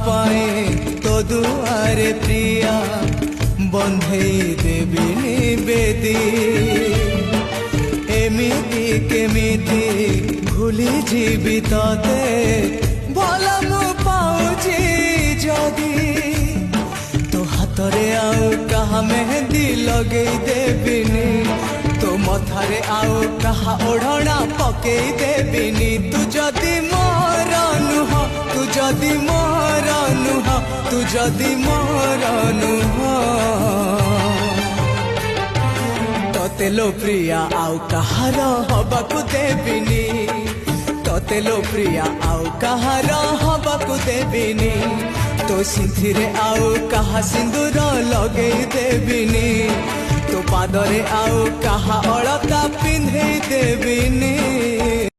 पाए तो दुआरे प्रिया बंधेई देबिनी बेदी एमिति केमिति भूली जीवी तते भल मु पाउची जदी तो हाथरे आउ कहा मेहंदी लगेई देबिनी तो मथारे आउ कहा ओढ़ना पकेई देबिनी तू जदी मोर नुह तू जदी मोर नुह तू जदी मोर नुह तोते लो प्रिया आउ कहार हबाकु देबिनी तोते लो प्रिया आउ कहार हबाकु देबिनी तो सिंथिरे आउ कहा सिंदूर लगेई देबिनी तो पादरे आउ कहा अलता पिंधेई देबिनी।